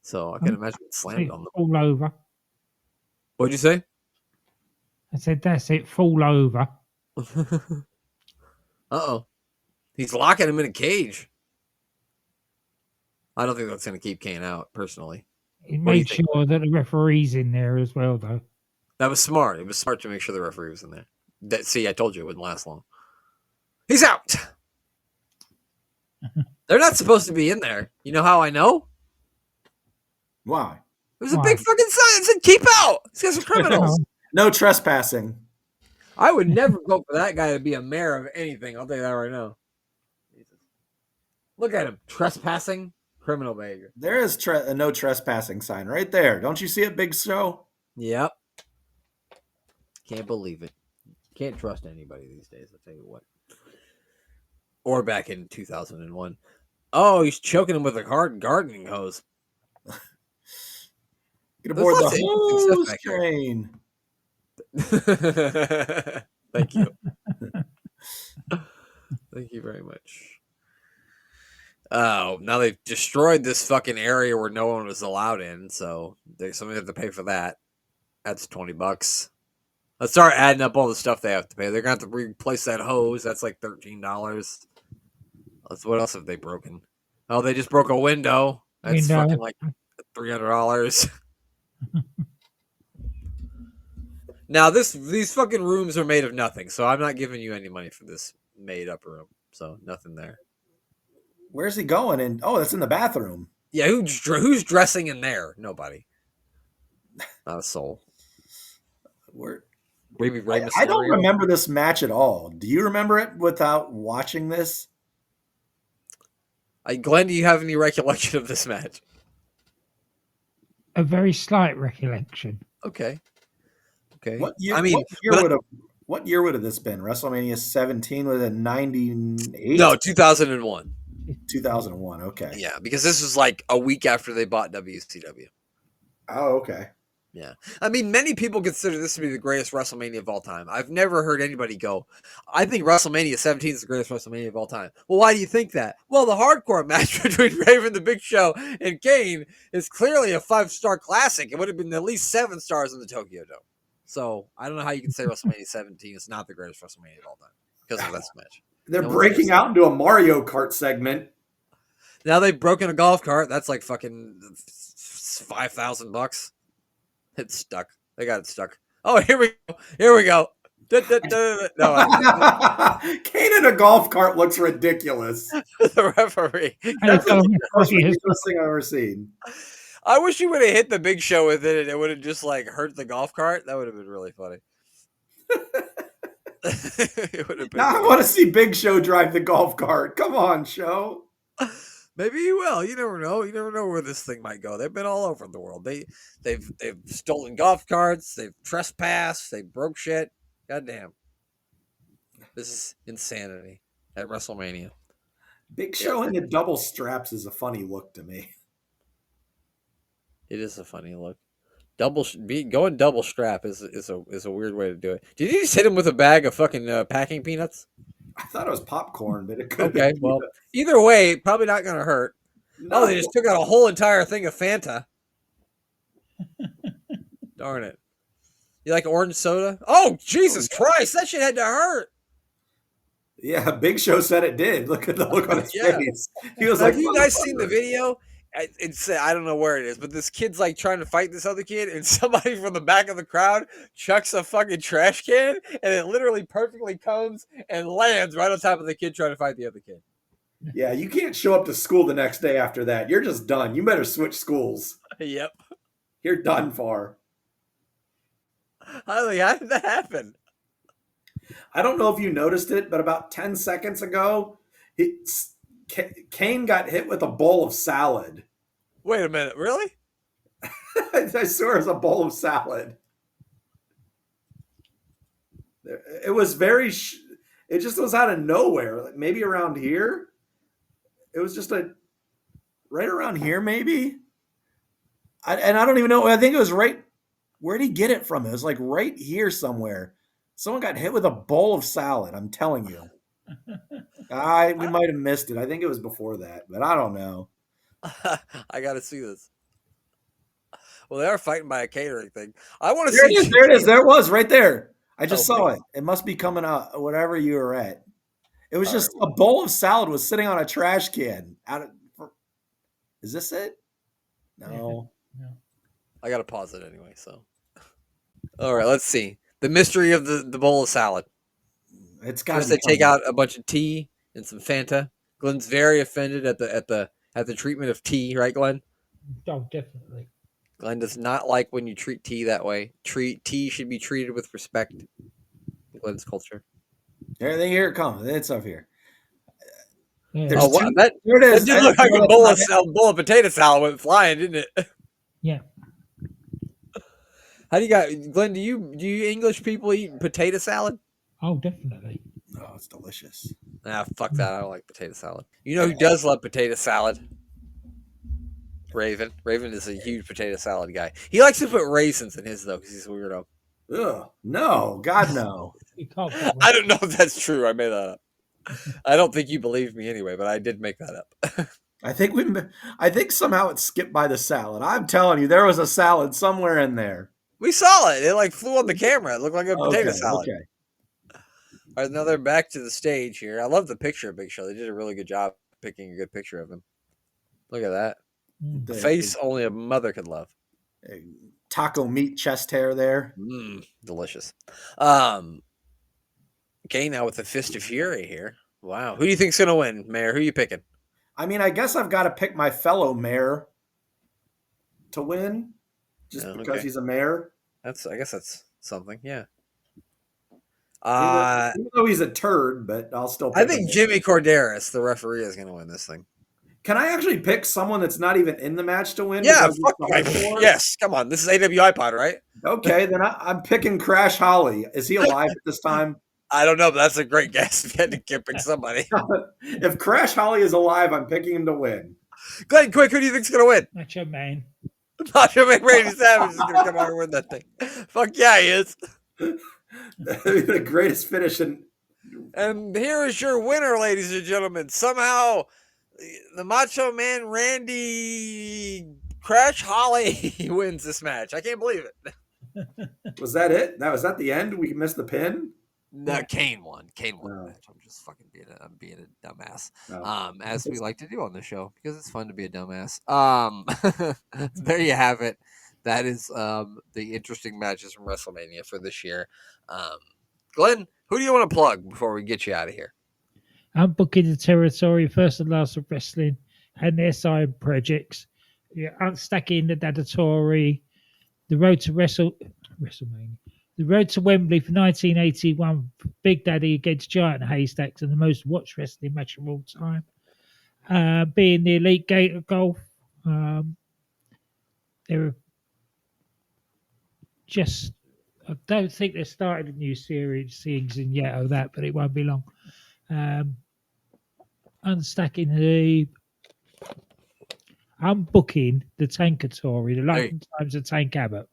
So I can imagine it slammed on them. Fall over. What'd you say? I said that's it. Fall over. Uh-oh. He's locking him in a cage. I don't think that's going to keep Kane out, personally. He What do you made think? sure that the referee's in there as well, though. That was smart. It was smart to make sure the referee was in there. See, I told you it wouldn't last long. He's out. They're not supposed to be in there. You know how I know? Why? There's a big fucking sign that said keep out. These guys are criminals. No trespassing. I would never vote for that guy to be a mayor of anything. I'll tell you that right now. Jesus. Look at him. Trespassing. Criminal behavior. There is a no trespassing sign right there. Don't you see it, Big Show? Yep. Can't believe it. Can't trust anybody these days, I'll tell you what. Or back in 2001. Oh, he's choking him with a gardening hose. Get aboard There's the lots of hose back here. train. Thank you. Thank you very much. Oh, now they've destroyed this fucking area where no one was allowed in, so somebody have to pay for that. That's $20. Let's start adding up all the stuff they have to pay. They're gonna have to replace that hose. That's like $13. What else have they broken? Oh, they just broke a window. That's fucking like $300. Now these fucking rooms are made of nothing, so I'm not giving you any money for this made up room. So nothing there. Where's he going? And that's in the bathroom. Yeah, who's dressing in there? Nobody. Not a soul. I don't remember this match at all. Do you remember it without watching this? Glenn, do you have any recollection of this match? A very slight recollection. Okay. What year? What year would have this been? WrestleMania 17 was it 98? No, 2001. 2001. Okay. Yeah, because this was like a week after they bought WCW. Oh, okay. Yeah. I mean, many people consider this to be the greatest WrestleMania of all time. I've never heard anybody go, I think WrestleMania 17 is the greatest WrestleMania of all time. Well, why do you think that? Well, the hardcore match between Raven, the Big Show, and Kane is clearly a 5-star classic. It would have been at least 7 stars in the Tokyo Dome. So I don't know how you can say WrestleMania 17 is not the greatest WrestleMania of all time because of this match. They're breaking out into a Mario Kart segment. Now they've broken a golf cart. That's like fucking $5,000. It's stuck. They got it stuck. Oh, here we go. No, Kane in a golf cart looks ridiculous. The referee. That's the most ridiculous thing I've ever seen. I wish you would have hit the Big Show with it and it would have just like hurt the golf cart. That would have been really funny. It would have been now I want to see Big Show drive the golf cart. Come on, Show. Maybe he will. You never know. You never know where this thing might go. They've been all over the world. They've stolen golf carts. They've trespassed. They broke shit. Goddamn. This is insanity at WrestleMania. Big Show in the double straps is a funny look to me. It is a funny look. Going double strap is a weird way to do it. Did you just hit him with a bag of fucking packing peanuts? I thought it was popcorn, but it could. Okay, well, either way, probably not going to hurt. No. Oh, they just took out a whole entire thing of Fanta. Darn it. You like orange soda? Oh, Jesus Christ. That shit had to hurt. Yeah, Big Show said it did. Look at the look on his face. He was Have you guys seen the video? I don't know where it is, but this kid's like trying to fight this other kid, and somebody from the back of the crowd chucks a fucking trash can, and it literally perfectly comes and lands right on top of the kid trying to fight the other kid. Yeah, you can't show up to school the next day after that. You're just done. You better switch schools. Yep. You're done for. How did that happen? I don't know if you noticed it, but about 10 seconds ago, Kane got hit with a bowl of salad. Wait a minute, really? I swear it's a bowl of salad. It was very. It just was out of nowhere. Like maybe around here. It was just right around here, maybe. And I don't even know. I think it was right. Where did he get it from? It was like right here somewhere. Someone got hit with a bowl of salad. I'm telling you. We might have missed it. I think it was before that, but I don't know. I got to see this. Well, they are fighting by a catering thing. I want to There see. it is. There it is. There it was right there. I just saw man. it. It must be coming up, whatever you were at. It was just a bowl of salad was sitting on a trash can. Is this it? No. I got to pause it anyway. So, all right, let's see the mystery of the bowl of salad. It's got First, they take out a bunch of tea and some Fanta. Glenn's very offended at the treatment of tea, right, Glenn? Oh, definitely. Glenn does not like when you treat tea that way. Tea should be treated with respect. Glenn's culture. Here it comes. It's up here. Yeah. There it is. That did look like a bowl of potato salad went flying, didn't it? Yeah. How do you got, Glenn? Do you English people eat potato salad? Oh, definitely. Oh, it's delicious. Fuck that. I don't like potato salad. You know who does love potato salad? Raven. Raven is a huge potato salad guy. He likes to put raisins in his though, because he's a weirdo. Ugh, no, God no. You can't I don't know if that's true. I made that up. I don't think you believe me anyway, but I did make that up. I think somehow it skipped by the salad. I'm telling you, there was a salad somewhere in there. We saw it. It like flew on the camera. It looked like a potato salad. Okay. All right, now they're back to the stage here. I love the picture of Big Show. They did a really good job picking a good picture of him. Look at that. The face only a mother could love. Taco meat chest hair there. Delicious. Okay, now with the Fist of Fury here. Wow. Who do you think's going to win, Mayor? Who are you picking? I mean, I guess I've got to pick my fellow mayor to win just because he's a mayor. I guess that's something, yeah. Even though he's a turd, but I'll still pick I think Jimmy Corderas, the referee, is going to win this thing. Can I actually pick someone that's not even in the match to win? Yeah, yes. Come on. This is AWI Pod, right? Okay, then I'm picking Crash Holly. Is he alive at this time? I don't know, but that's a great guess. If you had to pick somebody. If Crash Holly is alive, I'm picking him to win. Glenn, quick, who do you think's going to win? Macho Man. Macho Man Randy Savage is going to come out and win that thing. Fuck yeah, he is. The greatest finish in. And here is your winner, ladies and gentlemen. Somehow, the Macho Man Randy Crash Holly wins this match. I can't believe it. Was that it? Was that the end? We missed the pin? No, Kane won. Kane won the match. I'm just fucking being a dumbass. As we like to do on the show, because it's fun to be a dumbass. There you have it. That is the interesting matches from WrestleMania for this year. Glenn, who do you want to plug before we get you out of here? I'm booking the territory, first and last of wrestling, and their side projects. Yeah, unstacking the Dadatory, the Road to WrestleMania, the Road to Wembley for 1981, Big Daddy against Giant Haystacks, and the most watched wrestling match of all time. Being the Elite Gate of Golf, they're just. I don't think they started a new season yet of that, but it won't be long. Unstacking the. I'm booking the Tankatory, the London Times of Tank Abbott.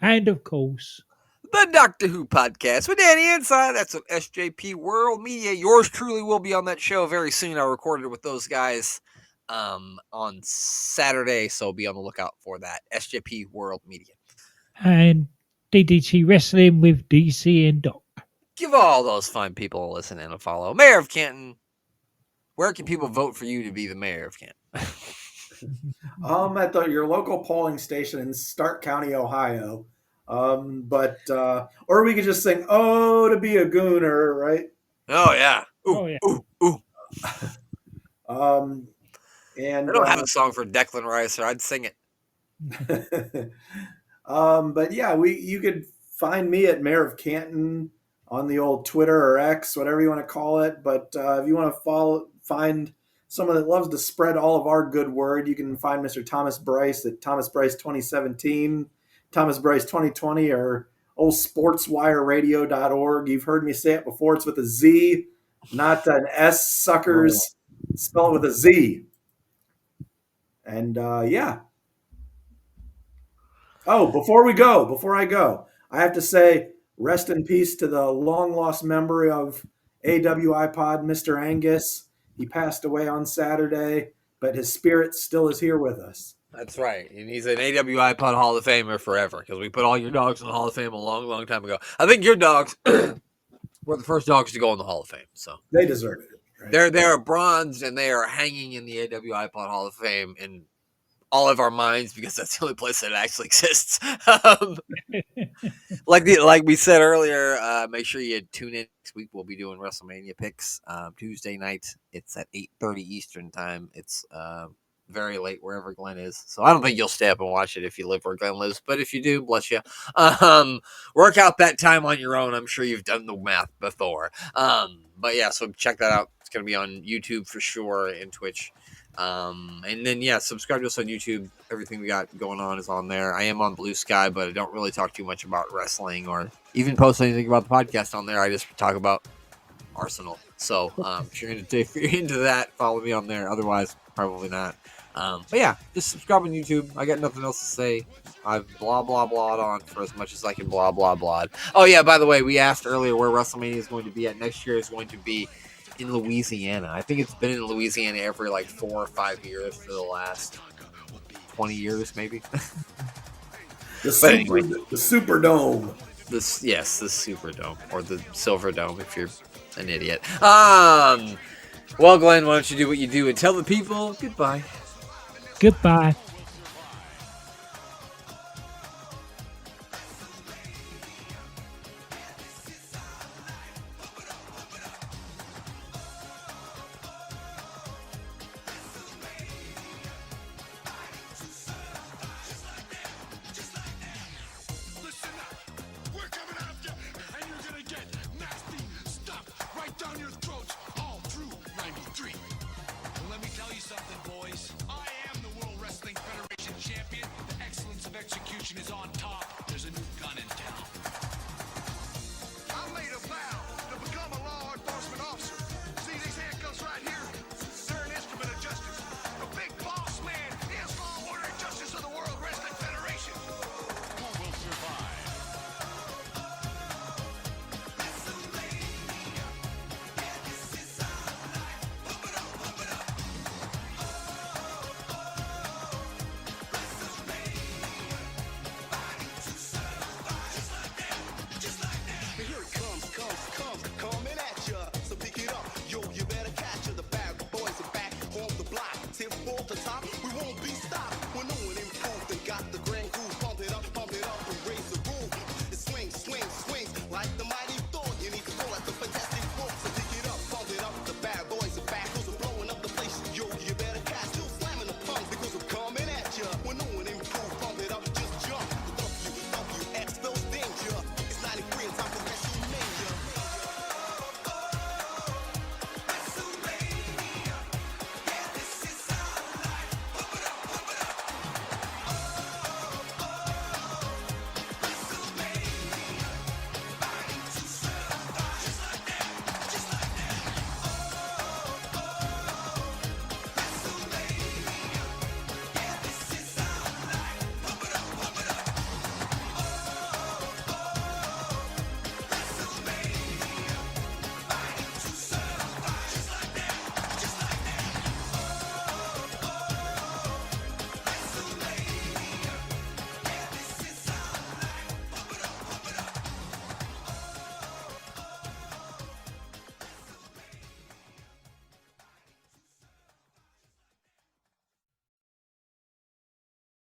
And of course, the Doctor Who podcast with Danny Inside. That's on SJP World Media. Yours truly will be on that show very soon. I recorded it with those guys on Saturday, so be on the lookout for that. SJP World Media. And DDT Wrestling with DC and Doc. Give all those fine people a listen and a follow. Mayor of Canton, where can people vote for you to be the mayor of Canton? At your local polling station in Stark County, Ohio. Or we could just sing "Oh, to be a Gooner," right? Oh yeah. Ooh, oh yeah. Ooh. And I don't have a song for Declan Rice, or I'd sing it. But yeah, you could find me at Mayor of Canton on the old Twitter or X, whatever you want to call it. But if you want to find someone that loves to spread all of our good word, you can find Mr. Thomas Bryce at Thomas Bryce 2017, Thomas Bryce 2020, or old sportswireradio.org. You've heard me say it before. It's with a Z, not an S, suckers. Spell it with a Z. And yeah. Oh, before I go, I have to say rest in peace to the long lost member of AWI Pod, Mr. Angus. He passed away on Saturday, but his spirit still is here with us. That's right. And he's an AWI Pod Hall of Famer forever because we put all your dogs in the Hall of Fame a long, long time ago. I think your dogs were the first dogs to go in the Hall of Fame. So they deserve it. Right? They're bronze and they are hanging in the AWI Pod Hall of Fame in all of our minds because that's the only place that actually exists. Like we said earlier, make sure you tune in next week. We'll be doing WrestleMania picks Tuesday night. It's at 8:30 Eastern time. It's very late wherever Glenn is, so I don't think you'll stay up and watch it if you live where Glenn lives. But if you do, bless you. Work out that time on your own. I'm sure you've done the math before. But yeah, so check that out. It's gonna be on YouTube for sure and Twitch. And then yeah, subscribe to us on YouTube. Everything we got going on is on there. I am on Blue Sky, but I don't really talk too much about wrestling or even post anything about the podcast on there. I just talk about Arsenal. So if you're into that, follow me on there. Otherwise, probably not. But yeah, just subscribe on YouTube. I got nothing else to say. I've blah blah blah'd on for as much as I can blah blah blah. Oh yeah, by the way, we asked earlier where WrestleMania is going to be at. Next year is going to be in Louisiana. I think it's been in Louisiana every like 4 or 5 years for the last 20 years, maybe. The Superdome. The Superdome or the Silver Dome if you're an idiot. Well, Glenn, why don't you do what you do and tell the people goodbye. Goodbye. Execution is on top. There's a new gun in town. I made a vow to become a law enforcement officer. See these handcuffs right here? They're an instrument of justice. The big boss man is law, order, and justice of the World Wrestling Federation. Who will survive? Coming at ya, so pick it up. Yo, you better catch ya. The bad boys are back on the block. 10 for the top, we won't be stopped.